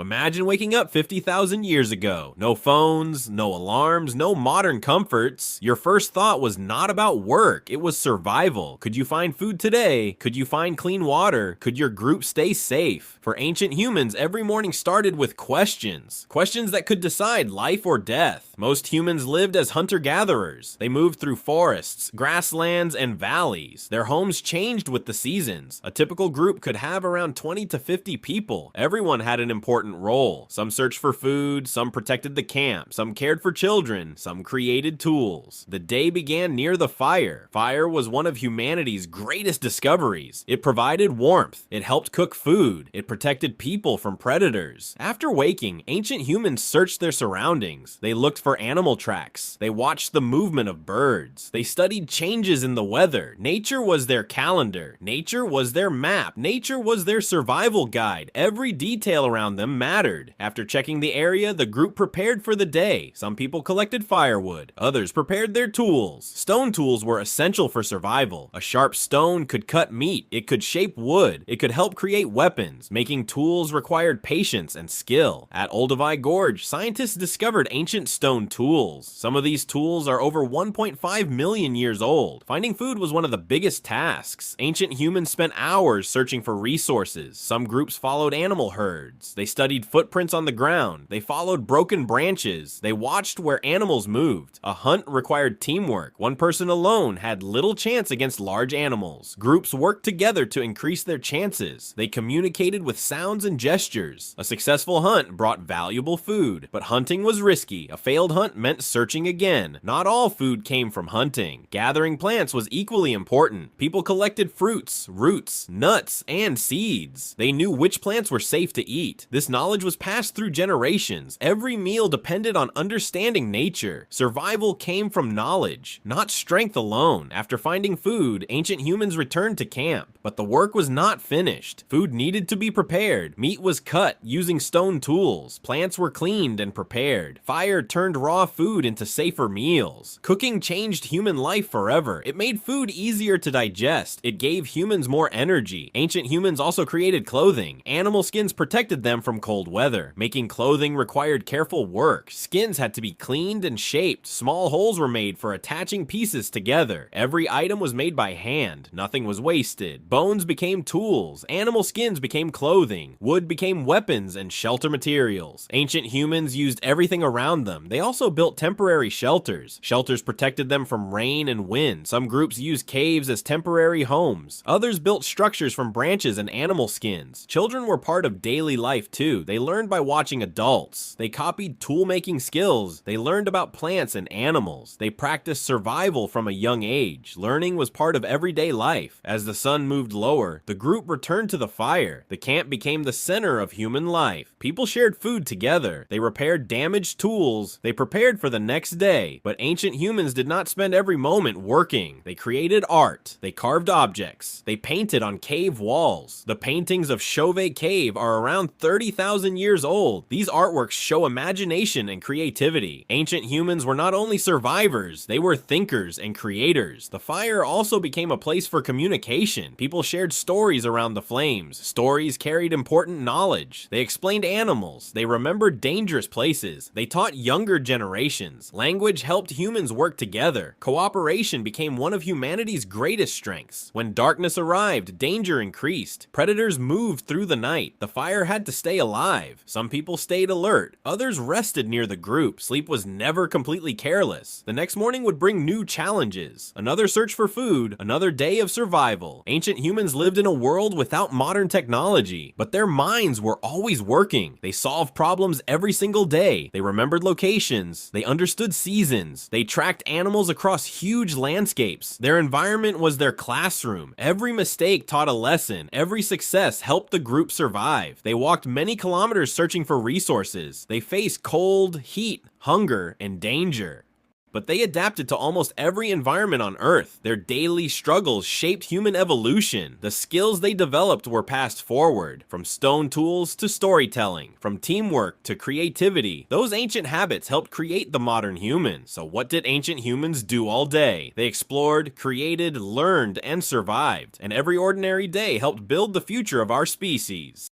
Imagine waking up 50,000 years ago. No phones, no alarms, no modern comforts. Your first thought was not about work, it was survival. Could you find food today? Could you find clean water? Could your group stay safe? For ancient humans, every morning started with questions. Questions that could decide life or death. Most humans lived as hunter-gatherers. They moved through forests, grasslands, and valleys. Their homes changed with the seasons. A typical group could have around 20 to 50 people. Everyone had an important role. Some searched for food, some protected the camp, some cared for children, some created tools. The day began near the fire. Fire was one of humanity's greatest discoveries. It provided warmth, it helped cook food, it protected people from predators. After waking, ancient humans searched their surroundings. They looked for animal tracks. They watched the movement of birds. They studied changes in the weather. Nature was their calendar. Nature was their map. Nature was their survival guide. Every detail around them mattered. After checking the area, the group prepared for the day. Some people collected firewood. Others prepared their tools. Stone tools were essential for survival. A sharp stone could cut meat. It could shape wood. It could help create weapons. Making tools required patience and skill. At Olduvai Gorge, scientists discovered ancient stone tools. Some of these tools are over 1.5 million years old. Finding food was one of the biggest tasks. Ancient humans spent hours searching for resources. Some groups followed animal herds. They studied footprints on the ground. They followed broken branches. They watched where animals moved. A hunt required teamwork. One person alone had little chance against large animals. Groups worked together to increase their chances. They communicated with sounds and gestures. A successful hunt brought valuable food, but hunting was risky. A failed hunt meant searching again. Not all food came from hunting. Gathering plants was equally important. People collected fruits, roots, nuts, and seeds. They knew which plants were safe to eat. This knowledge was passed through generations. Every meal depended on understanding nature. Survival came from knowledge, not strength alone. After finding food, ancient humans returned to camp. But the work was not finished. Food needed to be prepared. Meat was cut using stone tools. Plants were cleaned and prepared. Fire turned raw food into safer meals. Cooking changed human life forever. It made food easier to digest. It gave humans more energy. Ancient humans also created clothing. Animal skins protected them from cold weather. Making clothing required careful work. Skins had to be cleaned and shaped. Small holes were made for attaching pieces together. Every item was made by hand. Nothing was wasted. Bones became tools. Animal skins became clothing. Wood became weapons and shelter materials. Ancient humans used everything around them. They also built temporary shelters. Shelters protected them from rain and wind. Some groups used caves as temporary homes. Others built structures from branches and animal skins. Children were part of daily life too. They learned by watching adults. They copied tool-making skills. They learned about plants and animals. They practiced survival from a young age. Learning was part of everyday life. As the sun moved lower, the group returned to the fire. The camp became the center of human life. People shared food together. They repaired damaged tools. They prepared for the next day. But ancient humans did not spend every moment working. They created art. They carved objects. They painted on cave walls. The paintings of Chauvet Cave are around 30,000 years old. These artworks show imagination and creativity. Ancient humans were not only survivors, they were thinkers and creators. The fire also became a place for communication. People shared stories around the flames. Stories carried important knowledge. They explained animals. They remembered dangerous places. They taught younger generations. Language helped humans work together. Cooperation became one of humanity's greatest strengths. When darkness arrived, danger increased. Predators moved through the night. The fire had to stay alive. Some people stayed alert. Others rested near the group. Sleep was never completely careless. The next morning would bring new challenges. Another search for food, another day of survival. Ancient humans lived in a world without modern technology, but their minds were always working. They solved problems every single day. They remembered locations. They understood seasons. They tracked animals across huge landscapes. Their environment was their classroom. Every mistake taught a lesson. Every success helped the group survive. They walked many kilometers searching for resources. They faced cold, heat, hunger, and danger. But they adapted to almost every environment on Earth. Their daily struggles shaped human evolution. The skills they developed were passed forward, from stone tools to storytelling, from teamwork to creativity. Those ancient habits helped create the modern human. So what did ancient humans do all day? They explored, created, learned, and survived. And every ordinary day helped build the future of our species.